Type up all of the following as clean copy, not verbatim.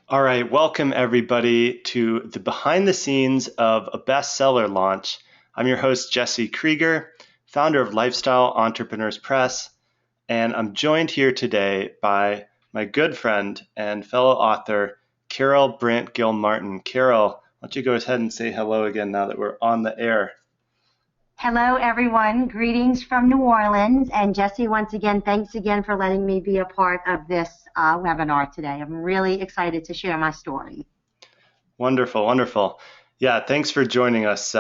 All right, welcome everybody to the behind the scenes of a bestseller launch. I'm your host, Jesse Krieger, founder of Lifestyle Entrepreneurs Press, and I'm joined here today by my good friend and fellow author, Carol Brant Gilmartin. Carol, why don't you go ahead and say hello again now that we're on the air? Hello, everyone. Greetings from New Orleans. And Jesse, once again, thanks again for letting me be a part of this webinar today. I'm really excited to share my story. Wonderful, wonderful. Yeah, thanks for joining us.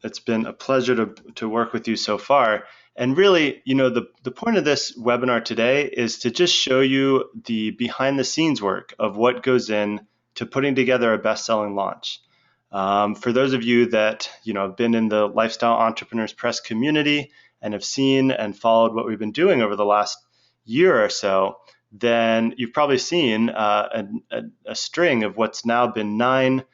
It's been a pleasure to work with you so far. And really, the point of this webinar today is to just show you the behind the scenes work of what goes in to putting together a best-selling launch. For those of you that have been in the Lifestyle Entrepreneurs Press community and have seen and followed what we've been doing over the last year or so, then you've probably seen a string of what's now been 9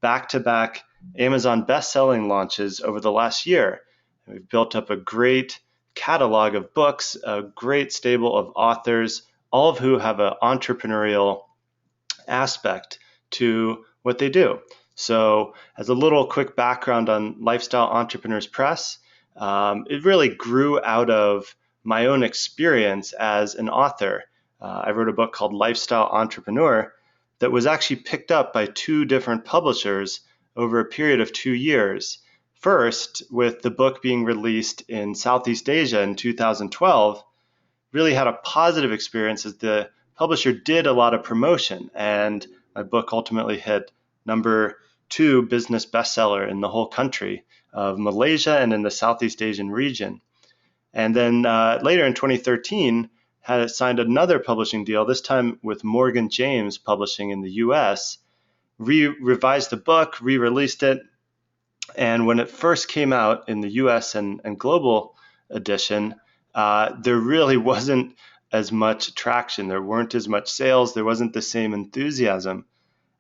back-to-back Amazon best-selling launches over the last year. And we've built up a great catalog of books, a great stable of authors, all of who have an entrepreneurial aspect to what they do. So as a little quick background on Lifestyle Entrepreneurs Press, it really grew out of my own experience as an author. I wrote a book called Lifestyle Entrepreneur that was actually picked up by 2 different publishers over a period of 2 years. First, with the book being released in Southeast Asia in 2012, really had a positive experience as the publisher did a lot of promotion, and my book ultimately hit #2 business bestseller in the whole country of Malaysia and in the Southeast Asian region. And then later in 2013, had signed another publishing deal, this time with Morgan James Publishing in the US, revised the book, re-released it, and when it first came out in the US and global edition, there really wasn't as much traction. There weren't as much sales. There wasn't the same enthusiasm.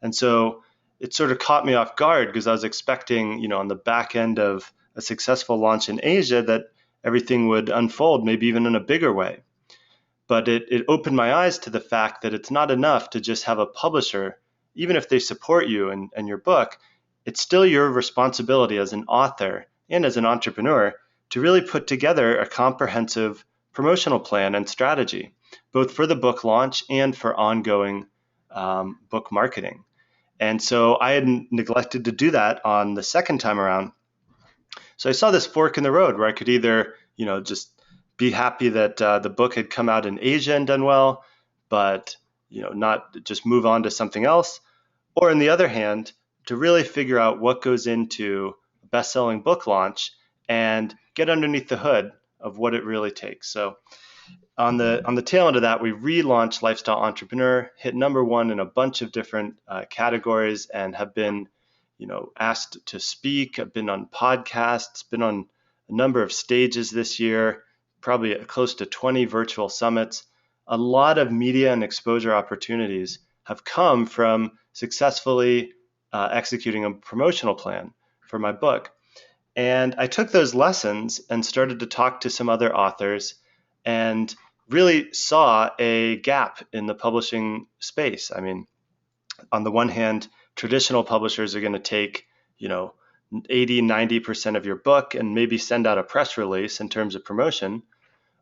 And so it sort of caught me off guard because I was expecting, on the back end of a successful launch in Asia that everything would unfold, maybe even in a bigger way. But it opened my eyes to the fact that it's not enough to just have a publisher, even if they support you and your book, it's still your responsibility as an author and as an entrepreneur to really put together a comprehensive promotional plan and strategy, both for the book launch and for ongoing book marketing. And so I had neglected to do that on the second time around. So I saw this fork in the road where I could either, just be happy that the book had come out in Asia and done well, but, not just move on to something else. Or on the other hand, to really figure out what goes into a best-selling book launch and get underneath the hood of what it really takes. So on the tail end of that, we relaunched Lifestyle Entrepreneur, hit #1 in a bunch of different categories, and have been, asked to speak. I've been on podcasts, been on a number of stages this year, probably close to 20 virtual summits. A lot of media and exposure opportunities have come from successfully executing a promotional plan for my book. And I took those lessons and started to talk to some other authors and really saw a gap in the publishing space. I mean, on the one hand, traditional publishers are going to take, 80, 90% of your book and maybe send out a press release in terms of promotion.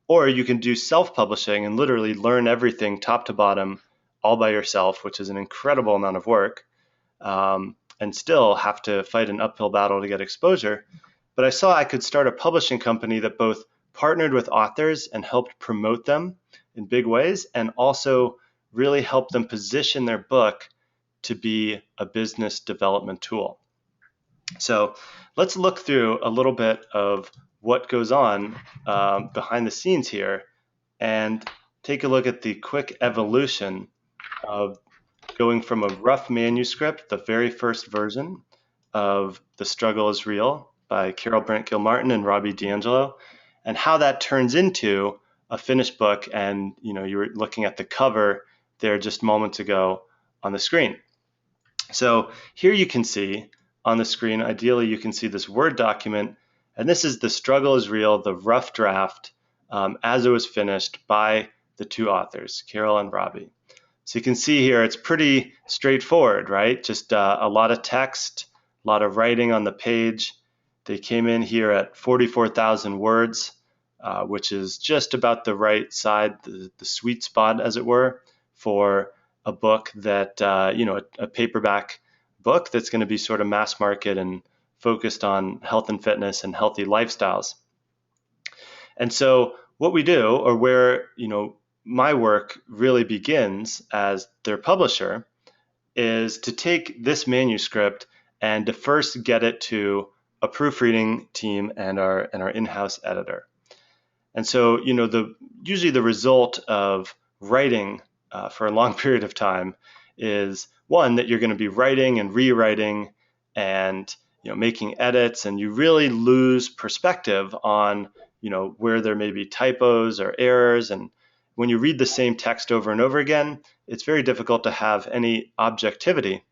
Or you can do self-publishing and literally learn everything top to bottom all by yourself, which is an incredible amount of work, and still have to fight an uphill battle to get exposure. But I saw I could start a publishing company that both partnered with authors and helped promote them in big ways, and also really helped them position their book to be a business development tool. So let's look through a little bit of what goes on behind the scenes here and take a look at the quick evolution of going from a rough manuscript, the very first version of The Struggle is Real by Carol Brant Gilmartin and Robbie D'Angelo, and how that turns into a finished book. And you were looking at the cover there just moments ago on the screen. So here you can see on the screen, ideally you can see this Word document, and this is The Struggle is Real, the rough draft as it was finished by the 2 authors, Carol and Robbie. So you can see here it's pretty straightforward, right? Just a lot of text, a lot of writing on the page. They came in here at 44,000 words, which is just about the right side, the sweet spot, as it were, for a book that, a paperback book that's going to be sort of mass market and focused on health and fitness and healthy lifestyles. And so what we do, or where, my work really begins as their publisher, is to take this manuscript and to first get it to a proofreading team and our in-house editor. And so, usually the result of writing for a long period of time is one, that you're going to be writing and rewriting and making edits, and you really lose perspective on where there may be typos or errors. And when you read the same text over and over again, it's very difficult to have any objectivity.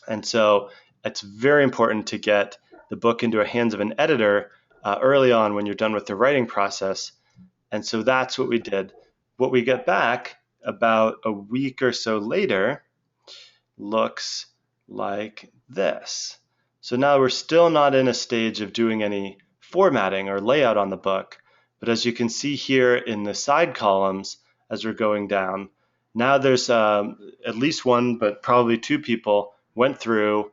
And so it's very important to get the book into the hands of an editor early on when you're done with the writing process. And so that's what we did. What we get back about a week or so later looks like this. So now we're still not in a stage of doing any formatting or layout on the book, but as you can see here in the side columns as we're going down, now there's at least one, but probably two people went through,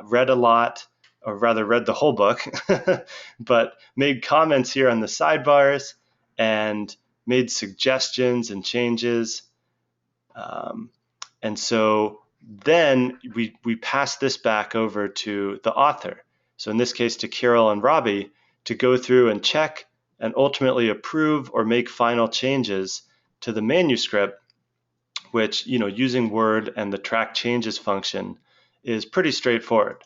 read a lot, or rather read the whole book, but made comments here on the sidebars and made suggestions and changes. And so then we pass this back over to the author. So in this case, to Carol and Robbie, to go through and check and ultimately approve or make final changes to the manuscript, which, using Word and the track changes function is pretty straightforward.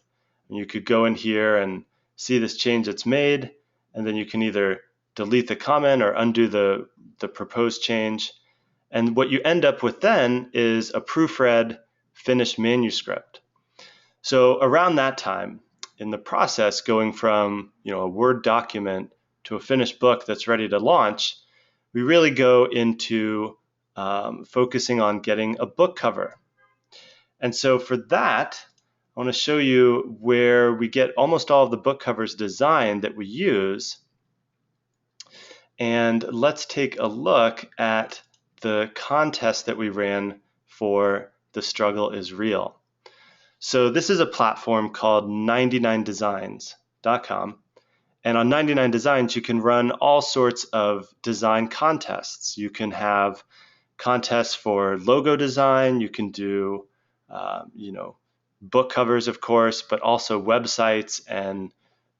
And you could go in here and see this change that's made, and then you can either delete the comment or undo the proposed change. And what you end up with then is a proofread finished manuscript. So around that time, in the process going from a Word document to a finished book that's ready to launch, we really go into focusing on getting a book cover. And so for that, I want to show you where we get almost all of the book covers designed that we use. And let's take a look at the contest that we ran for The Struggle is Real. So this is a platform called 99designs.com. And on 99 Designs, you can run all sorts of design contests. You can have contests for logo design. You can do, book covers, of course, but also websites and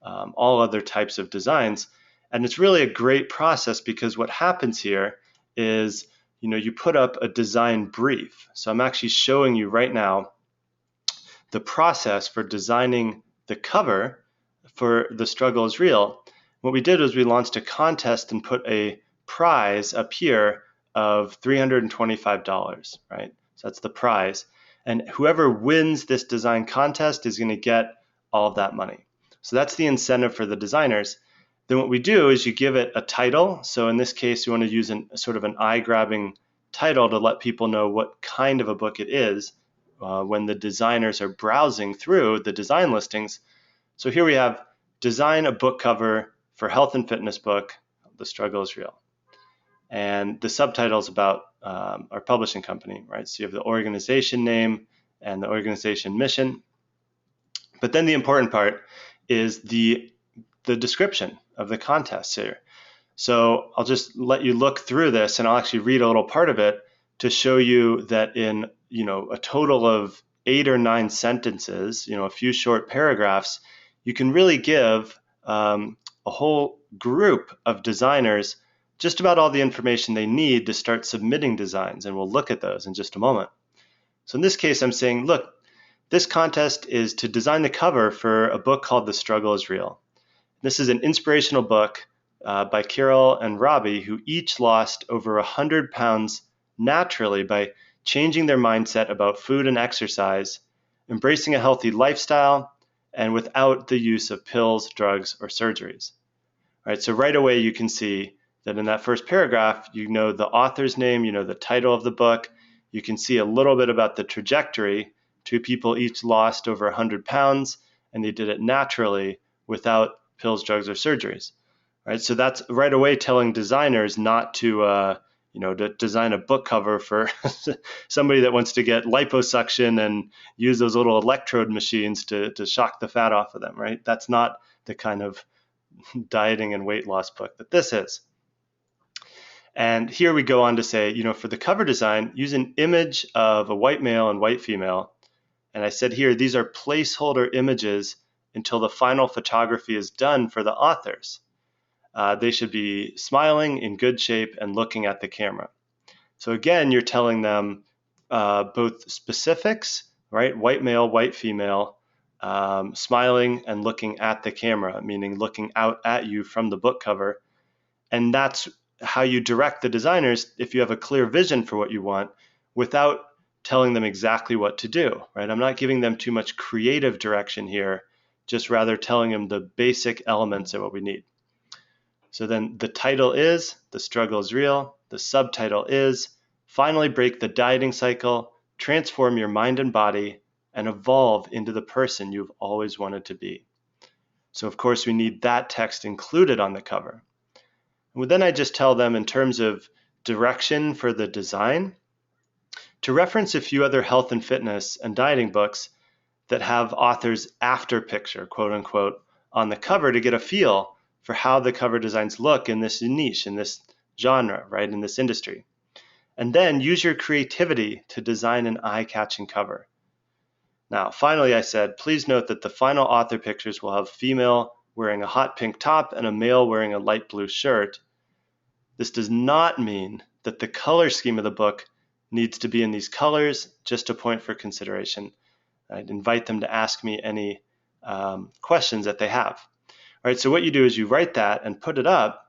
all other types of designs. And it's really a great process because what happens here is, you put up a design brief. So I'm actually showing you right now the process for designing the cover for The Struggle is Real. What we did was we launched a contest and put a prize up here of $325, right? So that's the prize. And whoever wins this design contest is going to get all of that money. So that's the incentive for the designers. Then what we do is you give it a title. So in this case, you want to use sort of an eye-grabbing title to let people know what kind of a book it is when the designers are browsing through the design listings. So here we have design a book cover for health and fitness book, The Struggle is Real. And the subtitle is about our publishing company, right? So you have the organization name and the organization mission. But then the important part is the description of the contest here. So I'll just let you look through this, and I'll actually read a little part of it to show you that in a total of 8 or 9 sentences, a few short paragraphs, you can really give a whole group of designers just about all the information they need to start submitting designs, and we'll look at those in just a moment. So in this case, I'm saying, look, this contest is to design the cover for a book called The Struggle is Real. This is an inspirational book by Carol and Robbie, who each lost over 100 pounds naturally by changing their mindset about food and exercise, embracing a healthy lifestyle, and without the use of pills, drugs, or surgeries. All right, so right away you can see that in that first paragraph, the author's name, the title of the book, you can see a little bit about the trajectory. 2 people each lost over 100 pounds, and they did it naturally without pills, drugs, or surgeries. Right? So that's right away telling designers not to to design a book cover for somebody that wants to get liposuction and use those little electrode machines to shock the fat off of them, right? That's not the kind of dieting and weight loss book that this is. And here we go on to say, for the cover design, use an image of a white male and white female. And I said here, these are placeholder images until the final photography is done for the authors. They should be smiling, in good shape, and looking at the camera. So again, you're telling them both specifics, right? White male, white female, smiling and looking at the camera, meaning looking out at you from the book cover. And that's how you direct the designers if you have a clear vision for what you want without telling them exactly what to do, right? I'm not giving them too much creative direction here, just rather telling them the basic elements of what we need. So then the title is The Struggle is Real. The subtitle is Finally Break the Dieting Cycle, Transform Your Mind and Body, and Evolve into the Person You've Always Wanted to Be. So of course we need that text included on the cover. And then I just tell them in terms of direction for the design to reference a few other health and fitness and dieting books that have authors after picture, quote unquote, on the cover to get a feel for how the cover designs look in this niche, in this genre, right, in this industry. And then use your creativity to design an eye-catching cover. Now, finally, I said, please note that the final author pictures will have female wearing a hot pink top and a male wearing a light blue shirt. This does not mean that the color scheme of the book needs to be in these colors, just a point for consideration. I'd invite them to ask me any questions that they have. All right, so what you do is you write that and put it up,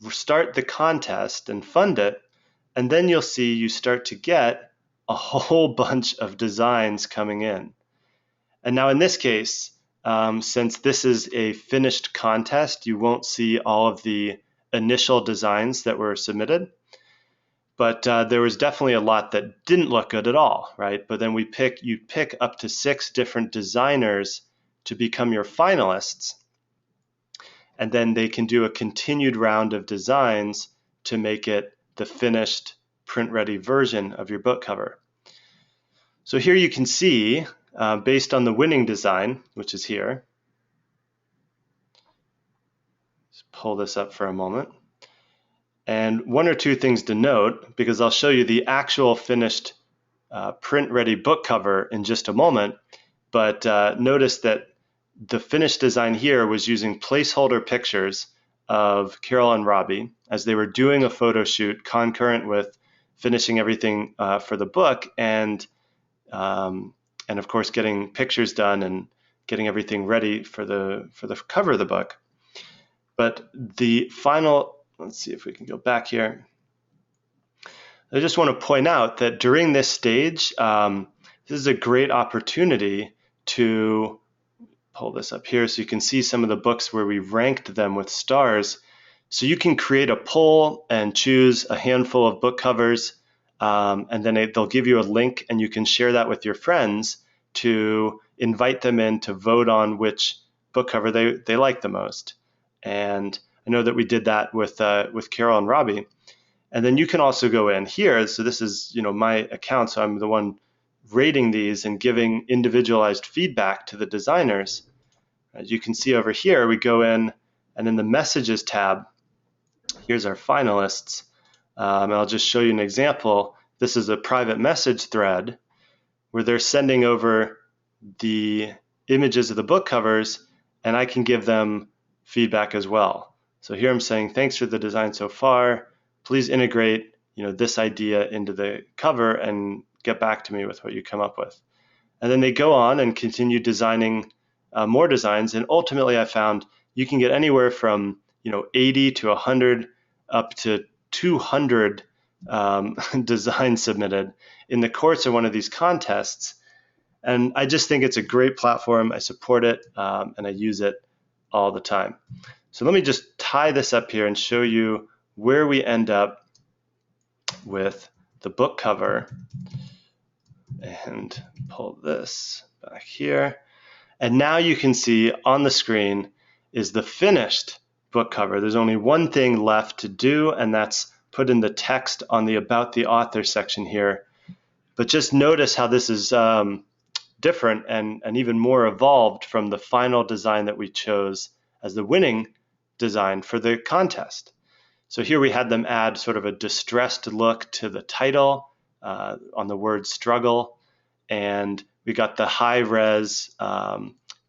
start the contest and fund it, and then you'll see you start to get a whole bunch of designs coming in. And now in this case, since this is a finished contest, you won't see all of the initial designs that were submitted. But there was definitely a lot that didn't look good at all, right? But then you pick up to 6 different designers to become your finalists. And then they can do a continued round of designs to make it the finished print-ready version of your book cover. So here you can see, based on the winning design, which is here, let's pull this up for a moment. And 1 or 2 things to note, because I'll show you the actual finished print-ready book cover in just a moment, but notice that the finished design here was using placeholder pictures of Carol and Robbie as they were doing a photo shoot concurrent with finishing everything for the book and of course getting pictures done and getting everything ready for the cover of the book. But the final, let's see if we can go back here. I just want to point out that during this stage, this is a great opportunity to pull this up here so you can see some of the books where we ranked them with stars. So you can create a poll and choose a handful of book covers, and then they'll give you a link and you can share that with your friends to invite them in to vote on which book cover they like the most. And I know that we did that with Carol and Robbie. And then you can also go in here. So this is my account, so I'm the one rating these and giving individualized feedback to the designers. As you can see over here, we go in and in the messages tab, here's our finalists. And I'll just show you an example. This is a private message thread where they're sending over the images of the book covers and I can give them feedback as well. So here I'm saying, thanks for the design so far. Please integrate this idea into the cover and get back to me with what you come up with. And then they go on and continue designing more designs. And ultimately I found you can get anywhere from 80 to 100 up to 200 designs submitted in the course of one of these contests. And I just think it's a great platform. I support it and I use it all the time. So let me just tie this up here and show you where we end up with the book cover and pull this back here. And now you can see on the screen is the finished book cover. There's only one thing left to do, and that's put in the text on the About the Author section here. But just notice how this is different and even more evolved from the final design that we chose as the winning design for the contest. So here we had them add sort of a distressed look to the title on the word struggle, and we got the high-res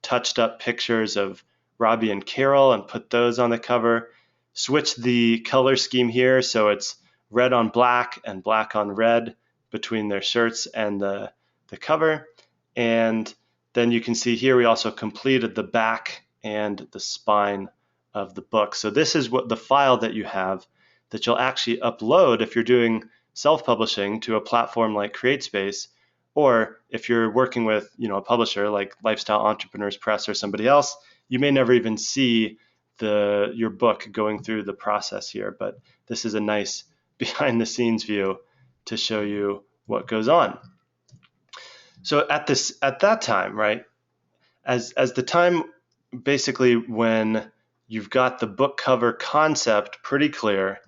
touched up pictures of Robbie and Carol and put those on the cover. Switched the color scheme here so it's red on black and black on red between their shirts and the cover. And then you can see here we also completed the back and the spine of the book. So this is what the file that you have that you'll actually upload if you're doing self-publishing to a platform like CreateSpace, or if you're working with a publisher like Lifestyle Entrepreneurs Press or somebody else, you may never even see your book going through the process here. But this is a nice behind the scenes view to show you what goes on. So at that time, right, as the time basically when you've got the book cover concept pretty clear,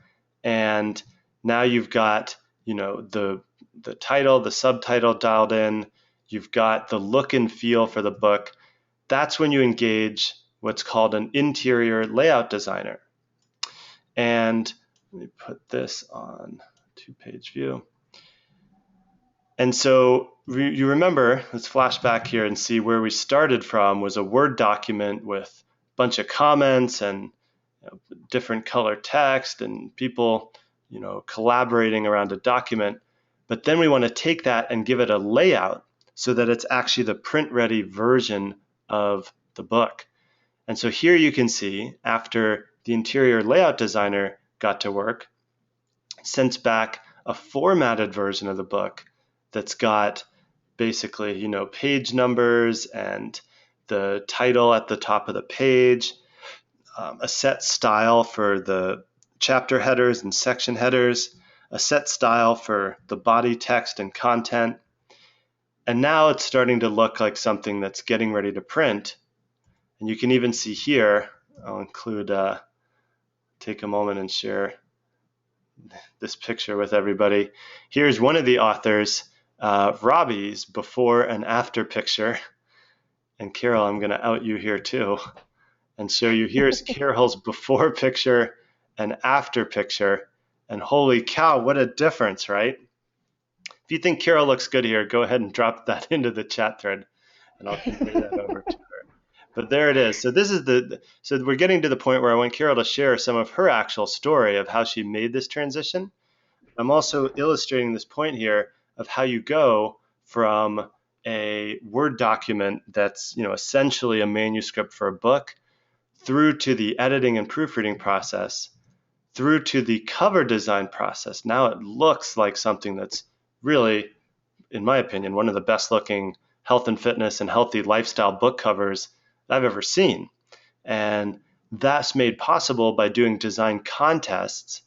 and now you've got the title, the subtitle dialed in, you've got the look and feel for the book. That's when you engage what's called an interior layout designer. And let me put this on 2-page view. And so you remember, let's flash back here and see where we started from was a Word document with a bunch of comments and different color text and people collaborating around a document. But then we want to take that and give it a layout so that it's actually the print-ready version of the book. And so here you can see after the interior layout designer got to work, sent back a formatted version of the book that's got basically, page numbers and the title at the top of the page, a set style for the chapter headers and section headers, a set style for the body text and content. And now it's starting to look like something that's getting ready to print. And you can even see here, I'll include, take a moment and share this picture with everybody. Here's one of the authors, Robbie's before and after picture. And Carol, I'm going to out you here too and show you here's Carol's before picture and after picture. And holy cow, what a difference, right? If you think Carol looks good here, go ahead and drop that into the chat thread and I'll convey that over to her. But there it is. So this is so we're getting to the point where I want Carol to share some of her actual story of how she made this transition. I'm also illustrating this point here of how you go from a Word document that's essentially a manuscript for a book through to the editing and proofreading process, through to the cover design process. Now it looks like something that's really, in my opinion, one of the best looking health and fitness and healthy lifestyle book covers I've ever seen. And that's made possible by doing design contests,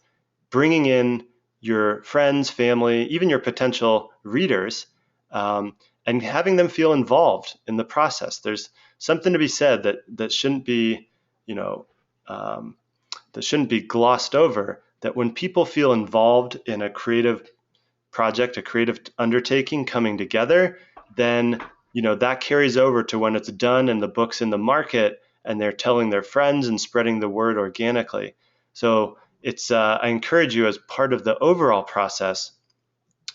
bringing in your friends, family, even your potential readers, and having them feel involved in the process. There's something to be said that shouldn't be, that shouldn't be glossed over, that when people feel involved in a creative project, a creative undertaking coming together, then that carries over to when it's done and the book's in the market and they're telling their friends and spreading the word organically. So it's I encourage you as part of the overall process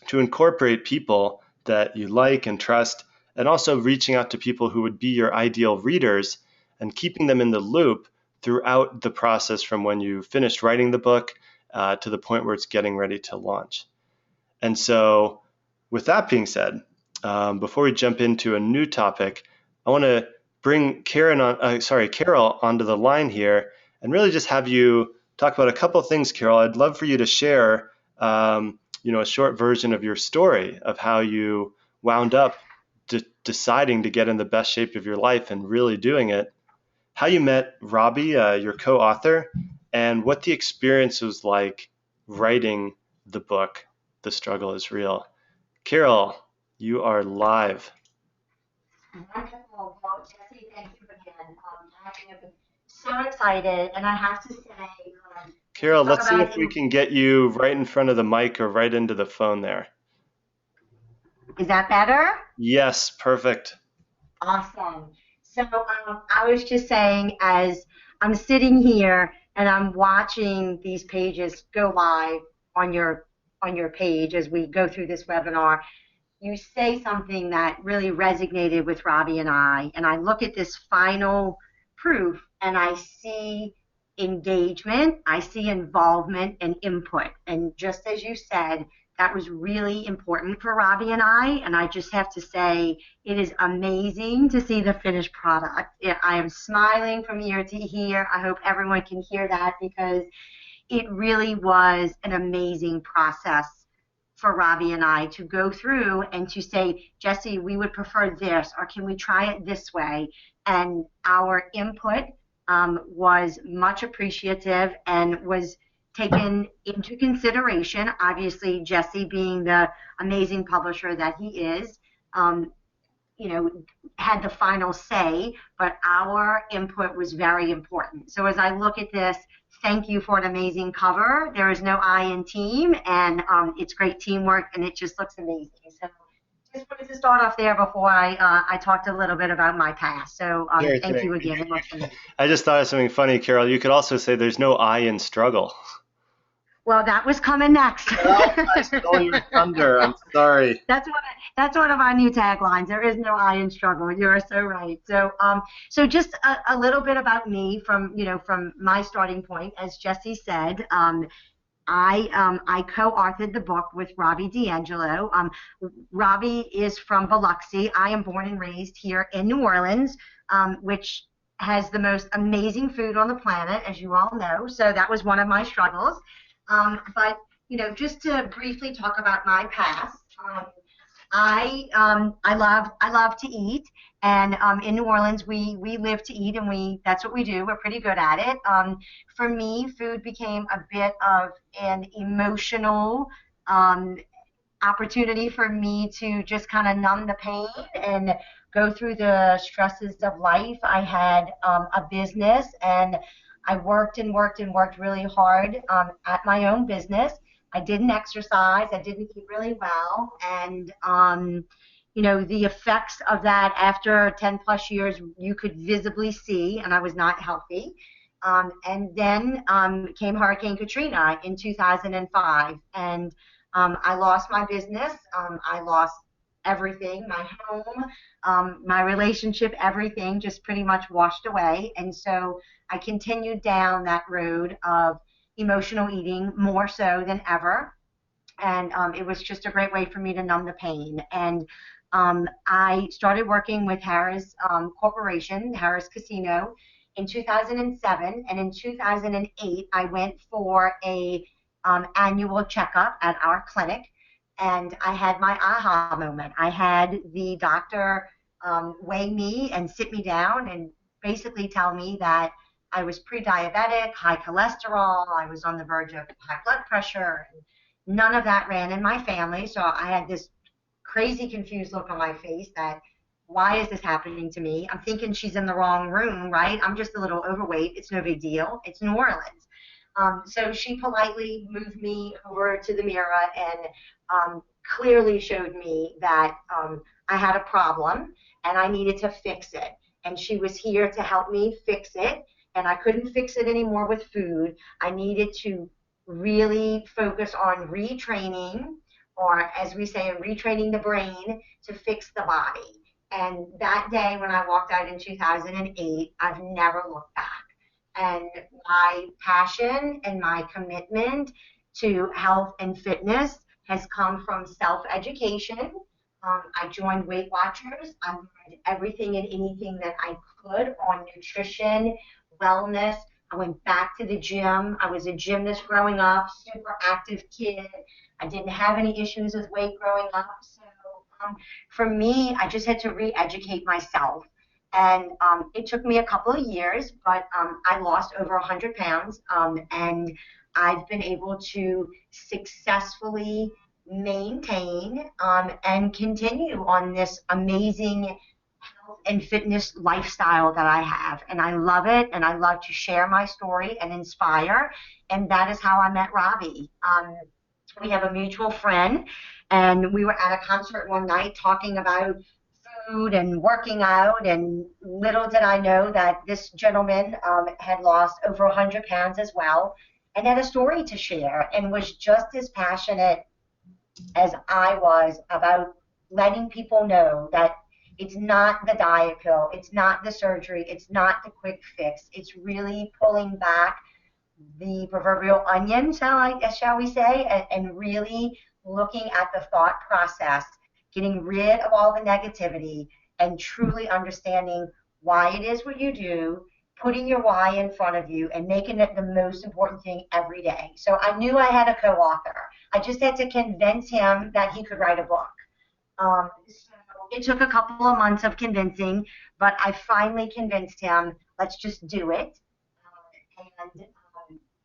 to incorporate people that you like and trust, and also reaching out to people who would be your ideal readers and keeping them in the loop throughout the process from when you finished writing the book to the point where it's getting ready to launch. And so with that being said, before we jump into a new topic, I want to bring Carol onto the line here and really just have you talk about a couple of things, Carol. I'd love for you to share a short version of your story of how you wound up deciding to get in the best shape of your life and really doing it, how you met Robbie, your co-author, and what the experience was like writing the book the struggle is real. Carol, you are live. Wonderful. Well, Jesse, thank you again. I am so excited, and I have to say, when we Carol, talk let's see about if we can get you right in front of the mic or right into the phone there. is that better? Yes, perfect. Awesome. So I was just saying, as I'm sitting here and I'm watching these pages go live on your page as we go through this webinar, you say something that really resonated with Robbie and I look at this final proof and I see engagement, I see involvement and input. And just as you said, that was really important for Robbie and I just have to say it is amazing to see the finished product. I am smiling from ear to ear. I hope everyone can hear that because it really was an amazing process for Robbie and I to go through and to say, Jesse, we would prefer this, or can we try it this way? And our input was much appreciative and was taken into consideration. Obviously, Jesse being the amazing publisher that he is, um, you know, had the final say, but our input was very important. So as I look at this, thank you for an amazing cover. There is no I in team, and it's great teamwork, and it just looks amazing. So just wanted to start off there before I talked a little bit about my past. So Sure thank thing. you again. It looks amazing. I just thought of something funny, Carol. You could also say there's no I in struggle. Well, that was coming next. Well, I stole your thunder. I'm sorry. That's one of our new taglines. There is no I in struggle. You are so right. So just a little bit about me from from my starting point. As Jesse said, I co-authored the book with Robbie D'Angelo. Robbie is from Biloxi. I am born and raised here in New Orleans, which has the most amazing food on the planet, as you all know. So that was one of my struggles. But just to briefly talk about my past, I love to eat, and in New Orleans we live to eat, and that's what we do. We're pretty good at it. For me, food became a bit of an emotional opportunity for me to just kind of numb the pain and go through the stresses of life. I had a business and I worked and worked and worked really hard at my own business. I didn't exercise. I didn't eat really well. And, the effects of that after 10 plus years, you could visibly see, and I was not healthy. And then came Hurricane Katrina in 2005. And I lost my business. I lost everything, my home, my relationship, everything just pretty much washed away. And so I continued down that road of emotional eating more so than ever. And it was just a great way for me to numb the pain. And I started working with Harris Corporation, Harris Casino, in 2007. And in 2008, I went for a annual checkup at our clinic. And I had my aha moment. I had the doctor weigh me and sit me down and basically tell me that I was pre-diabetic, high cholesterol, I was on the verge of high blood pressure. None of that ran in my family, so I had this crazy confused look on my face that why is this happening to me? I'm thinking she's in the wrong room, right? I'm just a little overweight. It's no big deal. It's New Orleans. So she politely moved me over to the mirror and clearly showed me that I had a problem and I needed to fix it. And she was here to help me fix it. And I couldn't fix it anymore with food. I needed to really focus on retraining, or as we say, retraining the brain to fix the body. And that day when I walked out in 2008, I've never looked back. And my passion and my commitment to health and fitness has come from self-education. I joined Weight Watchers. I learned everything and anything that I could on nutrition, wellness. I went back to the gym. I was a gymnast growing up, super active kid. I didn't have any issues with weight growing up. So for me, I just had to re-educate myself. And it took me a couple of years, but I lost over 100 pounds. And I've been able to successfully maintain and continue on this amazing health and fitness lifestyle that I have. And I love it. And I love to share my story and inspire. And that is how I met Robbie. We have a mutual friend, and we were at a concert one night talking about food and working out. And little did I know that this gentleman had lost over 100 pounds as well and had a story to share and was just as passionate as I was about letting people know that it's not the diet pill, it's not the surgery, it's not the quick fix. It's really pulling back the proverbial onion, shall we say, and really looking at the thought process, getting rid of all the negativity, and truly understanding why it is what you do, putting your why in front of you, and making it the most important thing every day. So I knew I had a co-author. I just had to convince him that he could write a book. So it took a couple of months of convincing, but I finally convinced him, let's just do it. And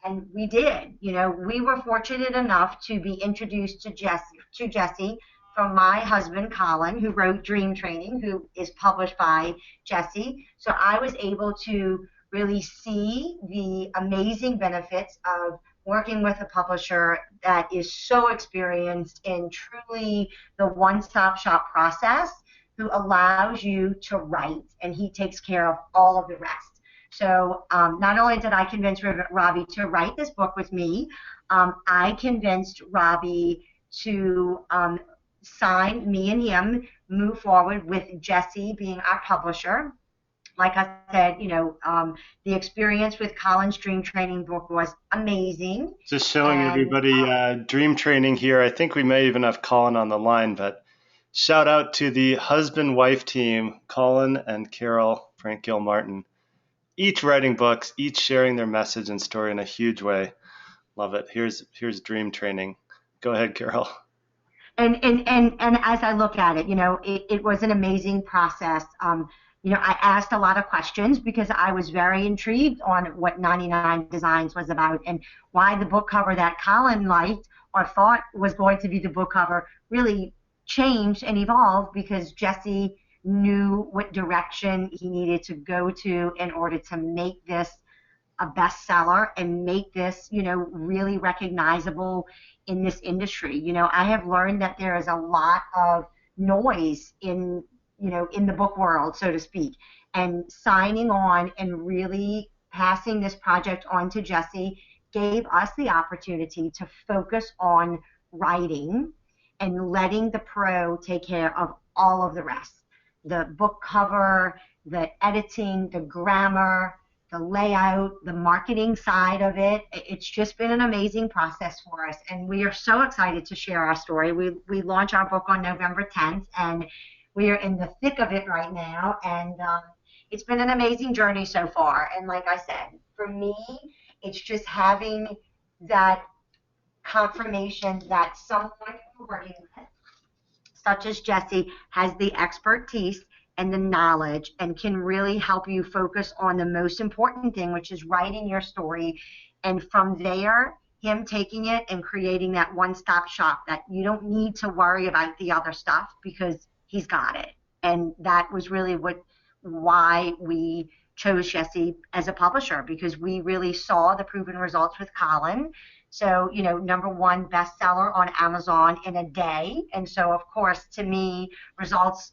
and we did. You know, we were fortunate enough to be introduced to Jesse from my husband Colin, who wrote Dream Training, who is published by Jesse. So I was able to really see the amazing benefits of working with a publisher that is so experienced in truly the one-stop shop process, who allows you to write, and he takes care of all of the rest. So not only did I convince Robbie to write this book with me, I convinced Robbie to sign me and him, move forward with Jesse being our publisher. Like I said, you know, the experience with Colin's Dream Training book was amazing. Just showing And everybody Dream Training here. I think we may even have Colin on the line, but shout out to the husband-wife team, Colin and Carol Frank Gill Martin. Each writing books, each sharing their message and story in a huge way. Love it. Here's Dream Training. Go ahead, Carol. and as I look at it, you know, it was an amazing process. You know, I asked a lot of questions because I was very intrigued on what 99 Designs was about and why the book cover that Colin liked or thought was going to be the book cover really changed and evolved because Jesse knew what direction he needed to go to in order to make this a bestseller and make this, you know, really recognizable in this industry. You know, I have learned that there is a lot of noise in, you know, in the book world, so to speak, and signing on and really passing this project on to Jesse gave us the opportunity to focus on writing and letting the pro take care of all of the rest. The book cover, the editing, the grammar, the layout, the marketing side of it. It's just been an amazing process for us, and we are so excited to share our story. We launch our book on November 10th, and we are in the thick of it right now, and it's been an amazing journey so far. And like I said, for me, it's just having that confirmation that someone you're working with, such as Jesse, has the expertise and the knowledge and can really help you focus on the most important thing, which is writing your story. And from there, him taking it and creating that one-stop shop that you don't need to worry about the other stuff because he's got it. And that was really why we chose Jesse as a publisher, because we really saw the proven results with Colin. So, you know, #1 bestseller on Amazon in a day. And so, of course, to me, results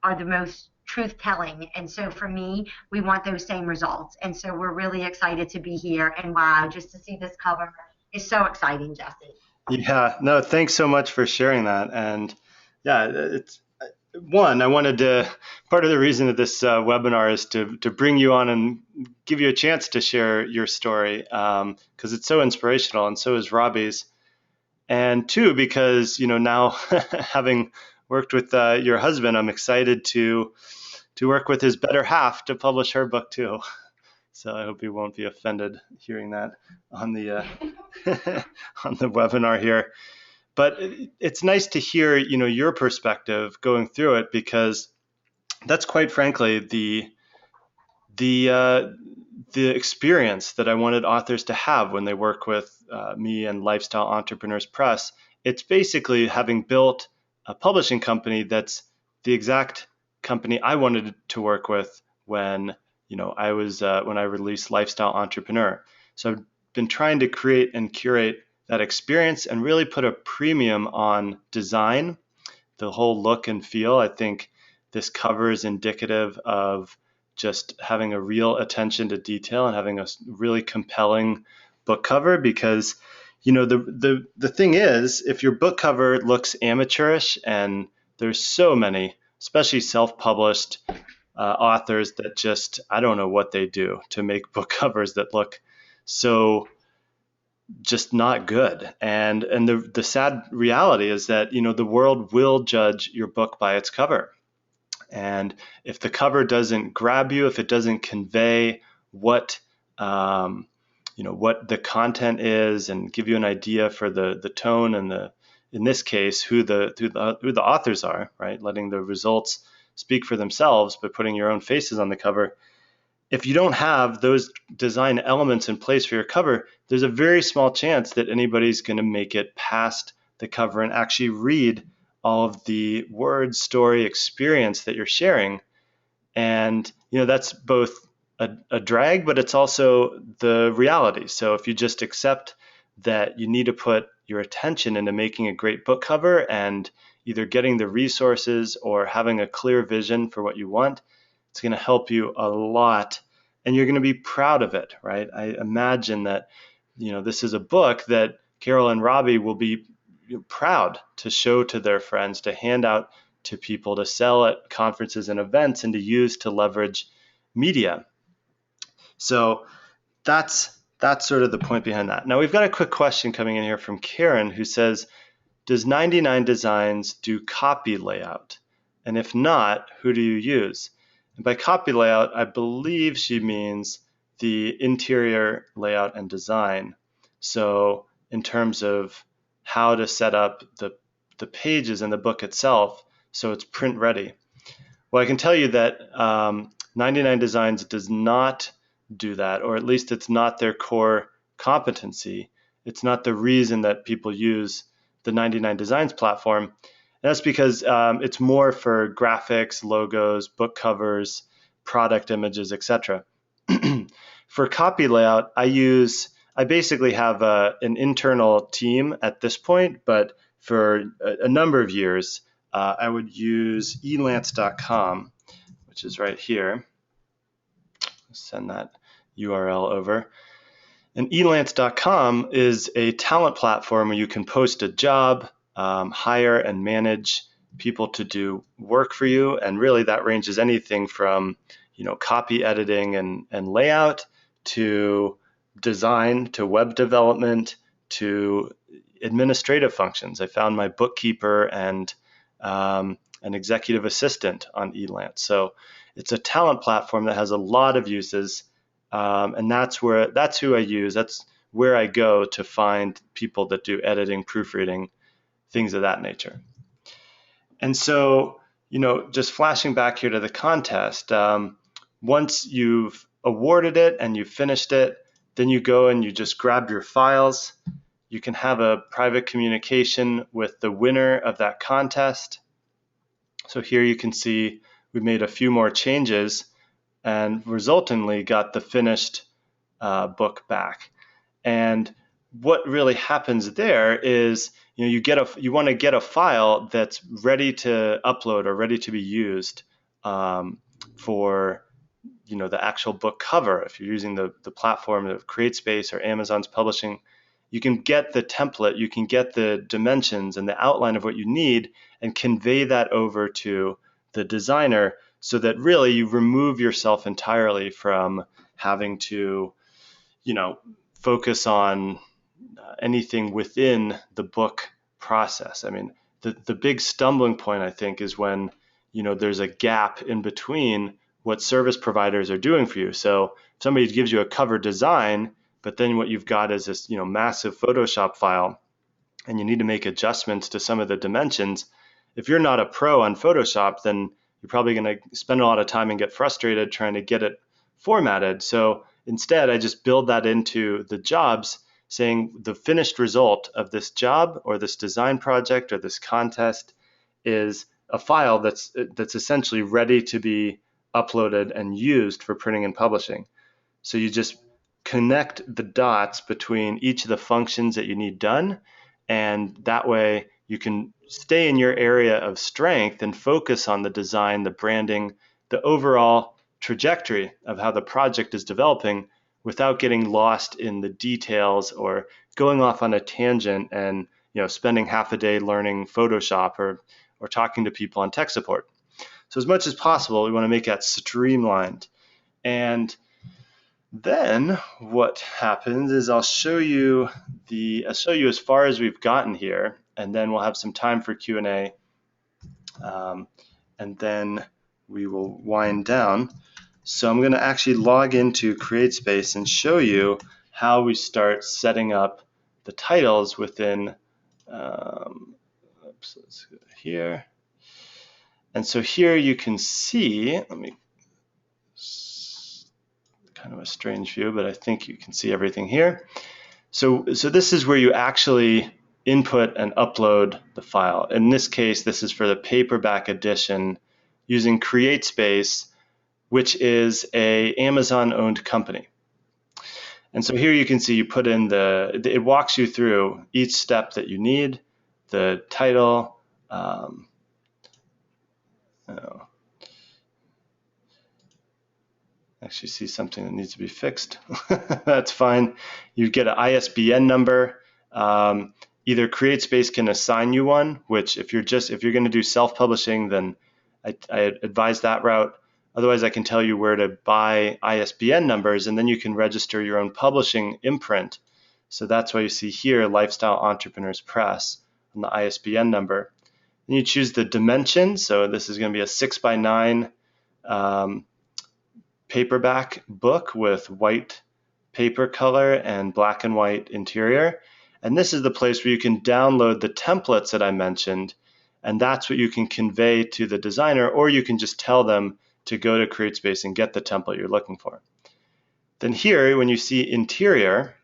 are the most truth-telling. And so for me, we want those same results. And so we're really excited to be here. And wow, just to see this cover is so exciting, Jesse. Yeah, no, thanks so much for sharing that. And yeah, it's one, I wanted to, part of the reason of this webinar is to bring you on and give you a chance to share your story because it's so inspirational and so is Robbie's. And two, because, you know, now having worked with your husband, I'm excited to work with his better half to publish her book too. So I hope he won't be offended hearing that on the on the webinar here. But it's nice to hear, you know, your perspective going through it, because that's quite frankly the experience that I wanted authors to have when they work with me and Lifestyle Entrepreneurs Press, it's basically having built a publishing company that's the exact company I wanted to work with when I was when I released Lifestyle Entrepreneur. So I've been trying to create and curate that experience and really put a premium on design, the whole look and feel. I think this cover is indicative of just having a real attention to detail and having a really compelling book cover, because the thing is, if your book cover looks amateurish, and there's so many, especially self-published authors that just, I don't know what they do to make book covers that look so just not good. And the sad reality is that the world will judge your book by its cover. And if the cover doesn't grab you, if it doesn't convey what what the content is and give you an idea for the tone and in this case who the authors are, right? Letting the results speak for themselves, but putting your own faces on the cover. If you don't have those design elements in place for your cover, there's a very small chance that anybody's going to make it past the cover and actually read all of the word, story, experience that you're sharing. And that's both a drag, but it's also the reality. So if you just accept that you need to put your attention into making a great book cover and either getting the resources or having a clear vision for what you want, it's going to help you a lot, and you're going to be proud of it, right? I imagine that, this is a book that Carol and Robbie will be proud to show to their friends, to hand out to people, to sell at conferences and events, and to use to leverage media. So that's sort of the point behind that. Now we've got a quick question coming in here from Karen, who says, does 99 Designs do copy layout? And if not, who do you use? And by copy layout, I believe she means the interior layout and design. So in terms of how to set up the pages in the book itself so it's print ready. Well, I can tell you that 99 Designs does not do that, or at least it's not their core competency. It's not the reason that people use the 99 Designs platform. And that's because it's more for graphics, logos, book covers, product images, etc. For copy layout, I basically have an internal team at this point, but for a number of years, I would use elance.com, which is right here. Send that URL over. And elance.com is a talent platform where you can post a job, hire and manage people to do work for you. And really that ranges anything from, copy editing and layout to design, to web development, to administrative functions. I found my bookkeeper and an executive assistant on Elance. So it's a talent platform that has a lot of uses. And that's who I use. That's where I go to find people that do editing, proofreading, things of that nature. And so, just flashing back here to the contest, once you've awarded it and you've finished it, then you go and you just grab your files. You can have a private communication with the winner of that contest. So here you can see we made a few more changes and resultantly got the finished book back. And what really happens there is, you want to get a file that's ready to upload or ready to be used for the actual book cover. If you're using the platform of CreateSpace or Amazon's publishing, you can get the template, you can get the dimensions and the outline of what you need and convey that over to the designer, so that really you remove yourself entirely from having to, focus on anything within the book process. I mean, the big stumbling point, I think, is when, there's a gap in between what service providers are doing for you. So if somebody gives you a cover design, but then what you've got is this, massive Photoshop file, and you need to make adjustments to some of the dimensions. If you're not a pro on Photoshop, then you're probably going to spend a lot of time and get frustrated trying to get it formatted. So instead, I just build that into the jobs saying the finished result of this job or this design project or this contest is a file that's essentially ready to be uploaded and used for printing and publishing. So you just connect the dots between each of the functions that you need done, and that way you can stay in your area of strength and focus on the design, the branding, the overall trajectory of how the project is developing without getting lost in the details or going off on a tangent and spending half a day learning Photoshop or talking to people on tech support. So as much as possible, we want to make that streamlined. And then what happens is I'll show you as far as we've gotten here, and then we'll have some time for Q&A, and then we will wind down. So I'm going to actually log into CreateSpace and show you how we start setting up the titles within. Let's go here. And so here you can see, kind of a strange view, but I think you can see everything here. So this is where you actually input and upload the file. In this case, this is for the paperback edition using CreateSpace, which is a Amazon-owned company. And so here you can see you put in it walks you through each step that you need, the title, actually see something that needs to be fixed. That's fine. You get an ISBN number. Either CreateSpace can assign you one, which if you're going to do self-publishing, then I advise that route. Otherwise, I can tell you where to buy ISBN numbers, and then you can register your own publishing imprint. So that's why you see here, Lifestyle Entrepreneurs Press, on the ISBN number. Then you choose the dimension. So this is going to be a 6x9 paperback book with white paper color and black and white interior. And this is the place where you can download the templates that I mentioned, and that's what you can convey to the designer, or you can just tell them to go to CreateSpace and get the template you're looking for. Then here, when you see interior,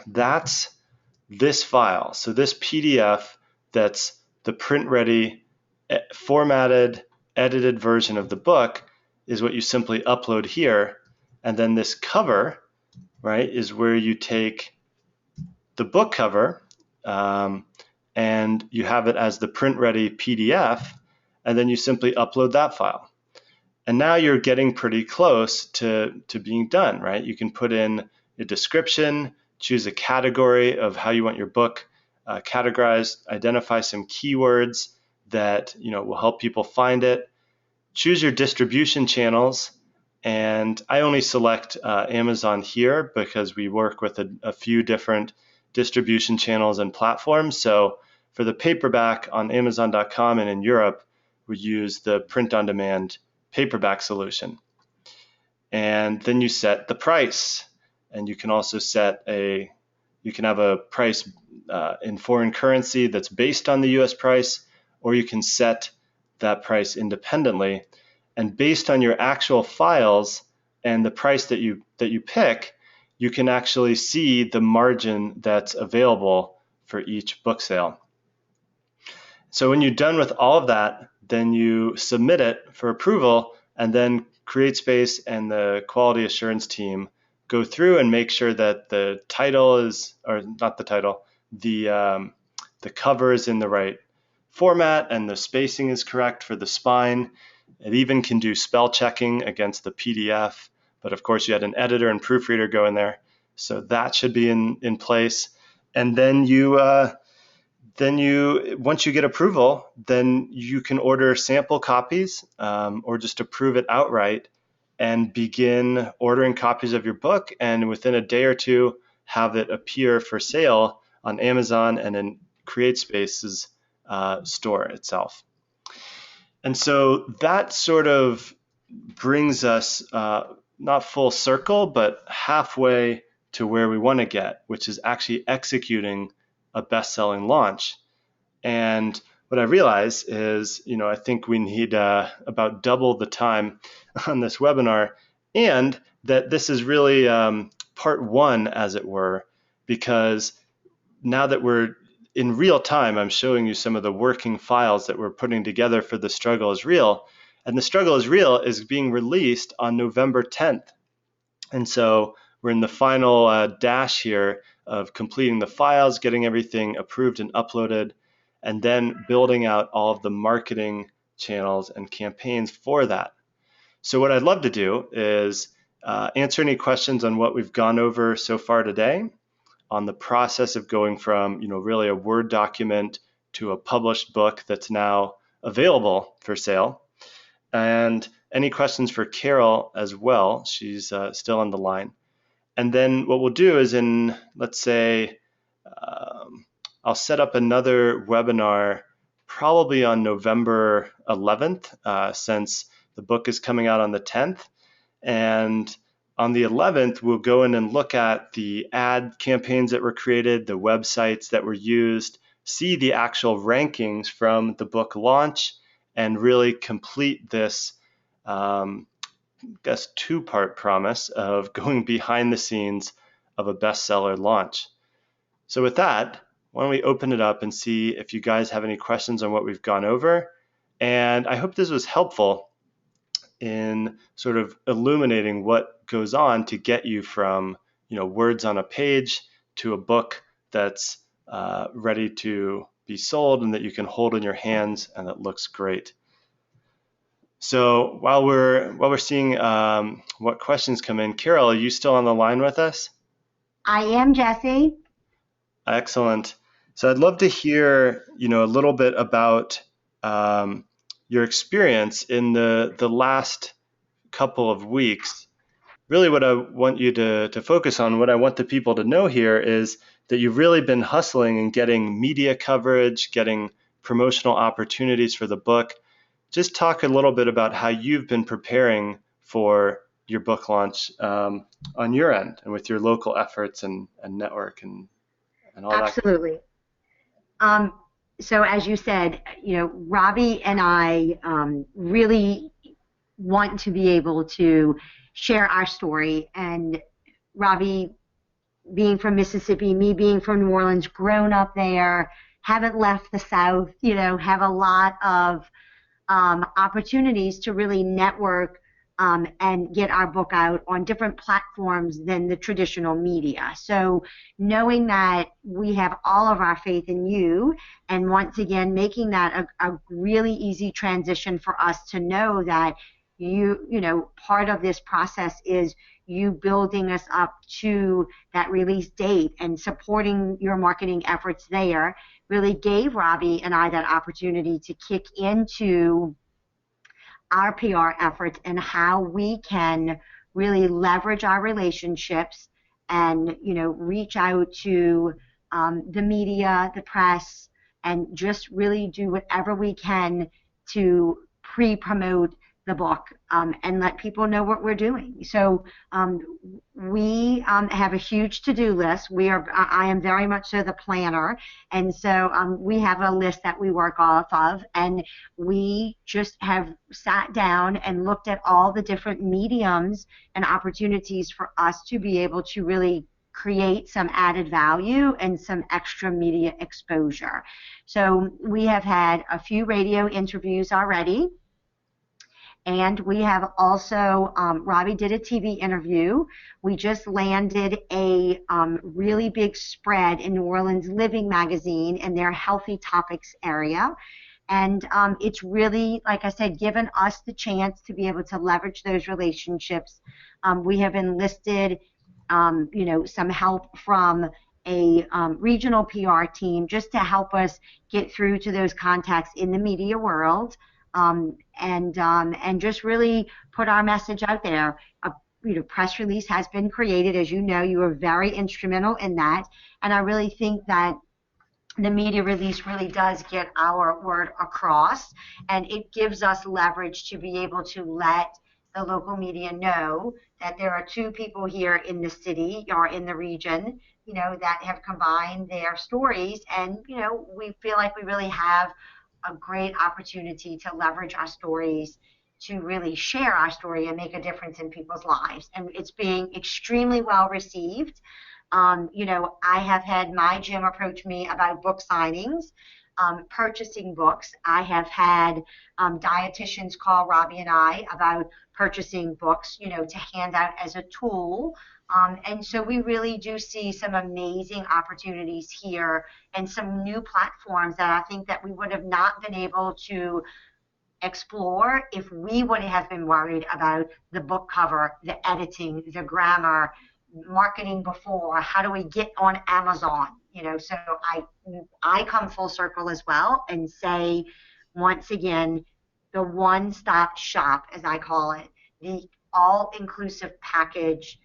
that's this file. So this PDF, that's the print-ready, formatted, edited version of the book, is what you simply upload here. And then this cover, right, is where you take the book cover and you have it as the print-ready PDF, and then you simply upload that file. And now you're getting pretty close to being done, right? You can put in a description, choose a category of how you want your book categorized, identify some keywords that will help people find it, choose your distribution channels, and I only select Amazon here because we work with a few different distribution channels and platforms. So for the paperback on Amazon.com and in Europe, we use the print-on-demand paperback solution. And then you set the price, and you can also you can have a price in foreign currency that's based on the US price, or you can set that price independently. And based on your actual files and the price that you pick, you can actually see the margin that's available for each book sale. So when you're done with all of that, then you submit it for approval, and then CreateSpace and the quality assurance team go through and make sure that the title is, or not the title, the cover is in the right format and the spacing is correct for the spine. It even can do spell checking against the PDF, but of course you had an editor and proofreader go in there, so that should be in place. And then once you get approval, then you can order sample copies or just approve it outright and begin ordering copies of your book, and within a day or two have it appear for sale on Amazon and in CreateSpace's store itself. And so that sort of brings us not full circle, but halfway to where we want to get, which is actually executing a best-selling launch. And what I realize is, I think we need about double the time on this webinar, and that this is really part one, as it were. because now that we're in real time, I'm showing you some of the working files that we're putting together for The Struggle is Real. And The Struggle is Real is being released on November 10th. And so we're in the final dash here of completing the files, getting everything approved and uploaded, and then building out all of the marketing channels and campaigns for that. So what I'd love to do is answer any questions on what we've gone over so far today, on the process of going from, really a Word document to a published book that's now available for sale. And any questions for Carol as well. She's still on the line. And then what we'll do is let's say, I'll set up another webinar probably on November 11th, since the book is coming out on the 10th. And on the 11th, we'll go in and look at the ad campaigns that were created, the websites that were used, see the actual rankings from the book launch, and really complete this, two-part promise of going behind the scenes of a bestseller launch. So with that, why don't we open it up and see if you guys have any questions on what we've gone over. And I hope this was helpful in sort of illuminating what goes on to get you from, words on a page to a book that's ready to be sold and that you can hold in your hands and that looks great. So while we're seeing what questions come in, Carol, are you still on the line with us? I am, Jesse. Excellent. So I'd love to hear, a little bit about your experience in the last couple of weeks. Really what I want you to focus on, what I want the people to know here is that you've really been hustling and getting media coverage, getting promotional opportunities for the book. Just talk a little bit about how you've been preparing for your book launch on your end and with your local efforts and network and all that. Absolutely. So as you said, Robbie and I really want to be able to share our story. And Robbie, being from Mississippi, me being from New Orleans, grown up there, haven't left the South, have a lot of opportunities to really network and get our book out on different platforms than the traditional media. So knowing that we have all of our faith in you, and once again making that a really easy transition for us to know that part of this process is you building us up to that release date and supporting your marketing efforts there really gave Robbie and I that opportunity to kick into our PR efforts and how we can really leverage our relationships and reach out to the media, the press, and just really do whatever we can to pre-promote the book and let people know what we're doing. So we have a huge to-do list. I am very much so the planner, and so we have a list that we work off of, and we just have sat down and looked at all the different mediums and opportunities for us to be able to really create some added value and some extra media exposure. So we have had a few radio interviews already. And we have also, Robbie did a TV interview. We just landed a really big spread in New Orleans Living magazine in their Healthy Topics area. And it's really, like I said, given us the chance to be able to leverage those relationships. We have enlisted, some help from a regional PR team just to help us get through to those contacts in the media world. And just really put our message out there. A press release has been created. As you know, you were very instrumental in that. And I really think that the media release really does get our word across, and it gives us leverage to be able to let the local media know that there are two people here in the city or in the region, that have combined their stories, and we feel like we really have a great opportunity to leverage our stories to really share our story and make a difference in people's lives. And it's being extremely well received. I have had my gym approach me about book signings, purchasing books. I have had dietitians call Robbie and I about purchasing books, to hand out as a tool. And so we really do see some amazing opportunities here and some new platforms that I think that we would have not been able to explore if we would have been worried about the book cover, the editing, the grammar, marketing before, how do we get on Amazon? So I come full circle as well and say once again, the one-stop shop, as I call it, the all-inclusive package,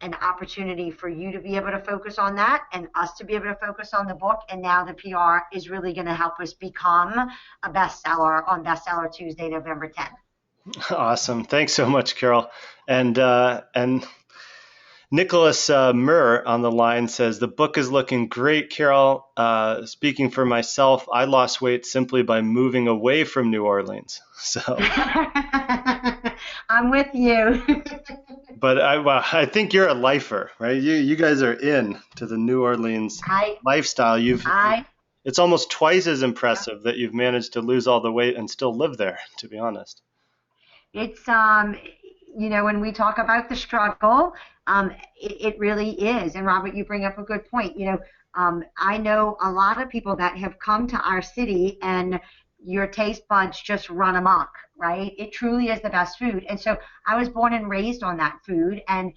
an opportunity for you to be able to focus on that and us to be able to focus on the book. And now the PR is really going to help us become a bestseller on Bestseller Tuesday, November 10th. Awesome. Thanks so much, Carol. And Nicholas Murr on the line says, the book is looking great, Carol. Speaking for myself, I lost weight simply by moving away from New Orleans. So I'm with you. But I think you're a lifer, right? You guys are in to the New Orleans lifestyle. It's almost twice as impressive that you've managed to lose all the weight and still live there, to be honest. It's when we talk about the struggle, it really is. And Robert, you bring up a good point. I know a lot of people that have come to our city and your taste buds just run amok, right? It truly is the best food. And so I was born and raised on that food. And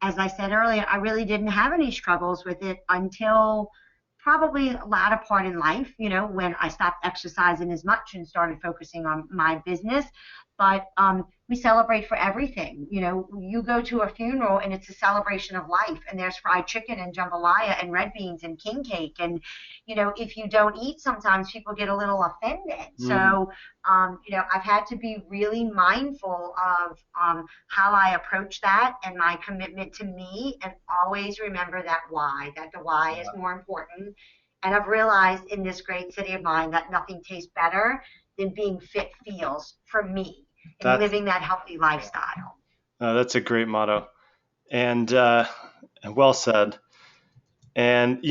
as I said earlier, I really didn't have any struggles with it until probably a latter part in life, when I stopped exercising as much and started focusing on my business. But we celebrate for everything. You go to a funeral and it's a celebration of life, and there's fried chicken and jambalaya and red beans and king cake. And, if you don't eat, sometimes people get a little offended. So, I've had to be really mindful of how I approach that and my commitment to me, and always remember that the why is more important. And I've realized in this great city of mine that nothing tastes better than being fit feels for me and living that healthy lifestyle. That's a great motto, and well said. And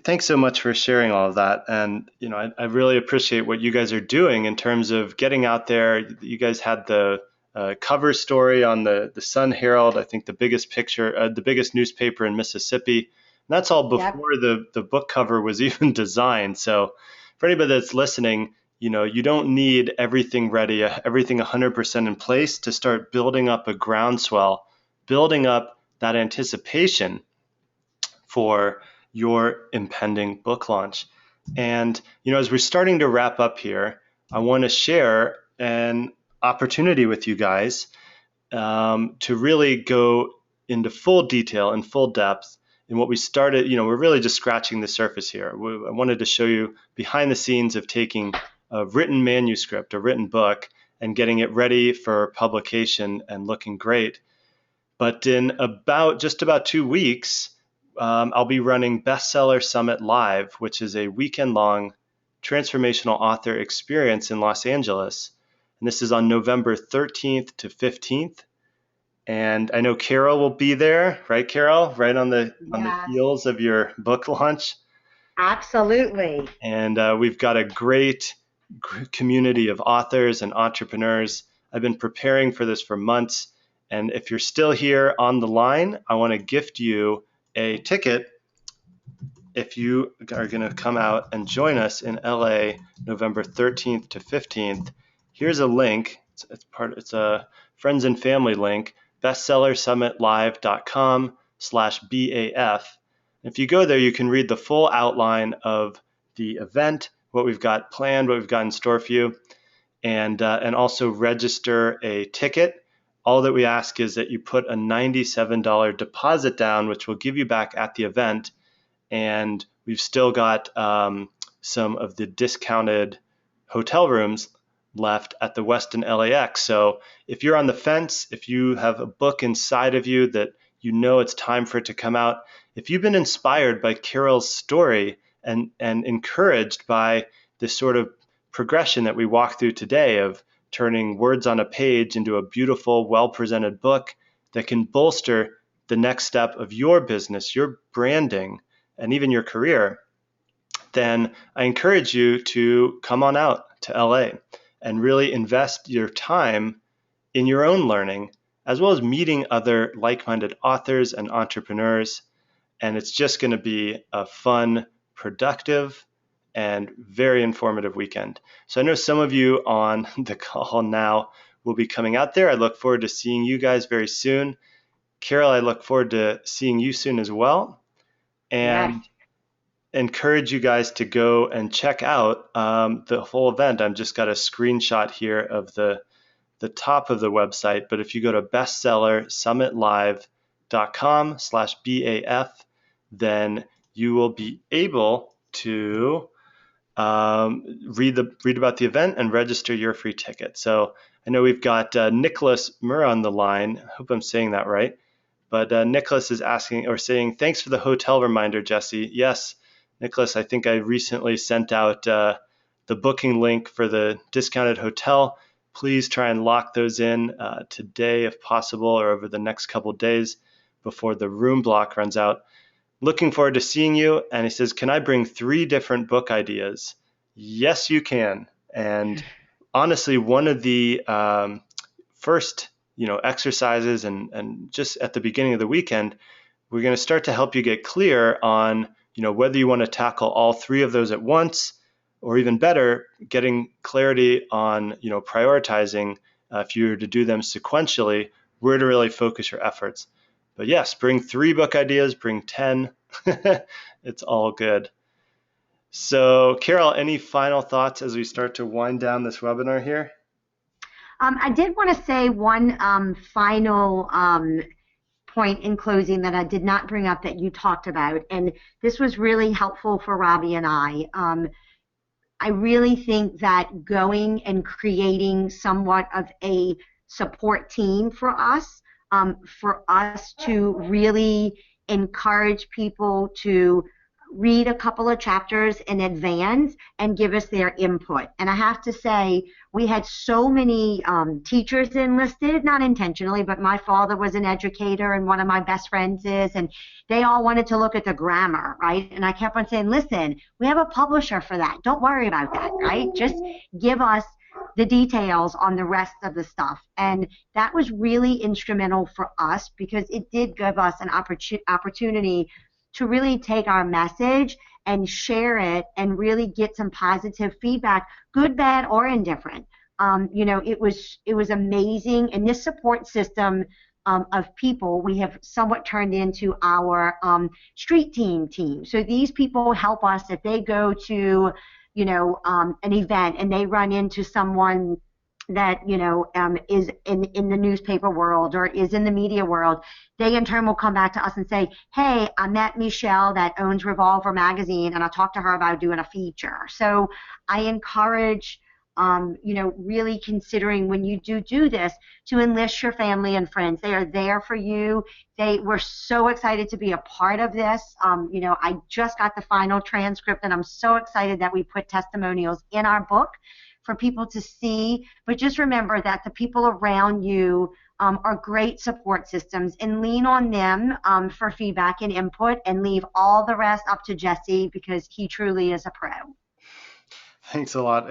thanks so much for sharing all of that. And I really appreciate what you guys are doing in terms of getting out there. You guys had the cover story on the Sun Herald, I think the biggest newspaper in Mississippi. And that's all before the book cover was even designed. So for anybody that's listening, you don't need everything ready, everything 100% in place to start building up a groundswell, building up that anticipation for your impending book launch. And, as we're starting to wrap up here, I want to share an opportunity with you guys to really go into full detail and full depth in what we started. We're really just scratching the surface here. I wanted to show you behind the scenes of taking a written manuscript, a written book, and getting it ready for publication and looking great. But in just about 2 weeks, I'll be running Bestseller Summit Live, which is a weekend-long transformational author experience in Los Angeles. And this is on November 13th to 15th. And I know Carol will be there, right, Carol? Right on the heels of your book launch. Absolutely. And we've got a great community of authors and entrepreneurs. I've been preparing for this for months. And if you're still here on the line, I want to gift you a ticket if you are going to come out and join us in LA November 13th to 15th. Here's a link. It's a friends and family link, bestsellersummitlive.com/BAF. If you go there, you can read the full outline of the event, what we've got planned, what we've got in store for you, and also register a ticket. All that we ask is that you put a $97 deposit down, which we'll give you back at the event. And we've still got some of the discounted hotel rooms left at the Westin LAX. So if you're on the fence, if you have a book inside of you that it's time for it to come out, if you've been inspired by Carol's story and encouraged by this sort of progression that we walked through today of turning words on a page into a beautiful, well-presented book that can bolster the next step of your business, your branding, and even your career, then I encourage you to come on out to LA and really invest your time in your own learning, as well as meeting other like-minded authors and entrepreneurs. And it's just going to be a fun, productive, and very informative weekend. So I know some of you on the call now will be coming out there. I look forward to seeing you guys very soon. Carol, I look forward to seeing you soon as well. Yes. And encourage you guys to go and check out the whole event. I've just got a screenshot here of the top of the website, but if you go to bestsellersummitlive.com/BAF, then you will be able to read about the event and register your free ticket. So I know we've got Nicholas Murr on the line. I hope I'm saying that right. But Nicholas is asking or saying, thanks for the hotel reminder, Jesse. Yes, Nicholas, I think I recently sent out the booking link for the discounted hotel. Please try and lock those in today if possible, or over the next couple of days before the room block runs out. Looking forward to seeing you. And he says, can I bring 3 different book ideas? Yes, you can. And honestly, one of the first exercises and just at the beginning of the weekend, we're going to start to help you get clear on whether you want to tackle all 3 of those at once, or even better, getting clarity on prioritizing if you were to do them sequentially, where to really focus your efforts. But yes, bring 3 book ideas, bring 10. It's all good. So Carol, any final thoughts as we start to wind down this webinar here? I did want to say one final point in closing that I did not bring up that you talked about, and this was really helpful for Robbie and I. I really think that going and creating somewhat of a support team for us to really encourage people to read a couple of chapters in advance and give us their input. And I have to say, we had so many teachers enlisted, not intentionally, but my father was an educator and one of my best friends is, and they all wanted to look at the grammar, right? And I kept on saying, listen, we have a publisher for that. Don't worry about that, right? Just give us the details on the rest of the stuff. And that was really instrumental for us because it did give us an opportunity to really take our message and share it and really get some positive feedback, good, bad, or indifferent. It was amazing. And this support system of people we have somewhat turned into our street team. So these people help us if they go to an event and they run into someone that is in the newspaper world or is in the media world. They in turn will come back to us and say, hey, I met Michelle that owns Revolver magazine and I talked to her about doing a feature. So I encourage really considering when you do this to enlist your family and friends. They are there for you. They were so excited to be a part of this. I just got the final transcript and I'm so excited that we put testimonials in our book for people to see. But just remember that the people around you are great support systems, and lean on them for feedback and input, and leave all the rest up to Jesse because he truly is a pro. Thanks a lot,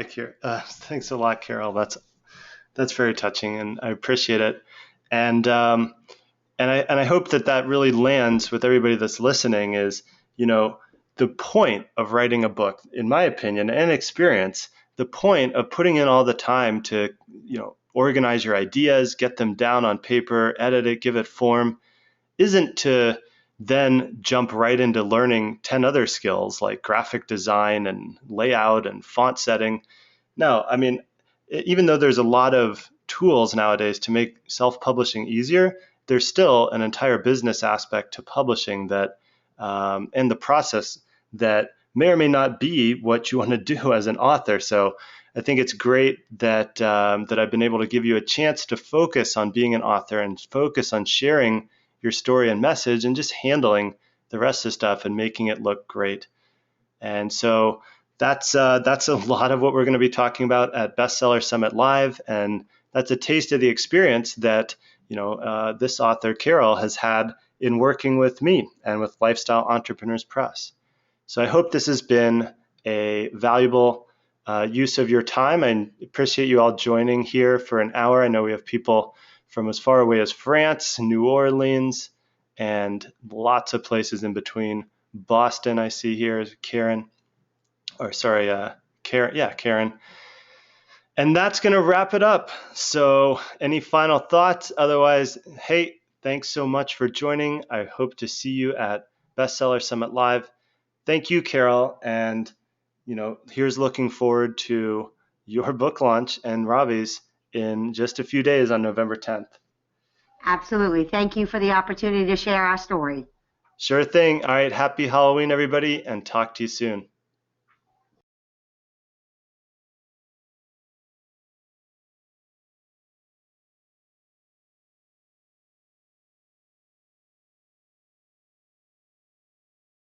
Carol. That's very touching, and I appreciate it. And I hope that really lands with everybody that's listening. Is the point of writing a book, in my opinion and experience, the point of putting in all the time to organize your ideas, get them down on paper, edit it, give it form, isn't to then jump right into learning 10 other skills like graphic design and layout and font setting. No, I mean, even though there's a lot of tools nowadays to make self-publishing easier, there's still an entire business aspect to publishing that and the process that may or may not be what you want to do as an author. So I think it's great that that I've been able to give you a chance to focus on being an author and focus on sharing your story and message and just handling the rest of the stuff and making it look great. And so that's a lot of what we're going to be talking about at Bestseller Summit Live, and that's a taste of the experience that this author Carol has had in working with me and with Lifestyle Entrepreneurs Press. So I hope this has been a valuable use of your time. I appreciate you all joining here for an hour. I know we have people from as far away as France, New Orleans, and lots of places in between. Boston, I see here is Karen, or sorry, Karen. Yeah, Karen. And that's going to wrap it up. So, any final thoughts? Otherwise, hey, thanks so much for joining. I hope to see you at Bestseller Summit Live. Thank you, Carol. And, here's looking forward to your book launch and Ravi's in just a few days on November 10th. Absolutely. Thank you for the opportunity to share our story. Sure thing. All right. Happy Halloween, everybody, and talk to you soon.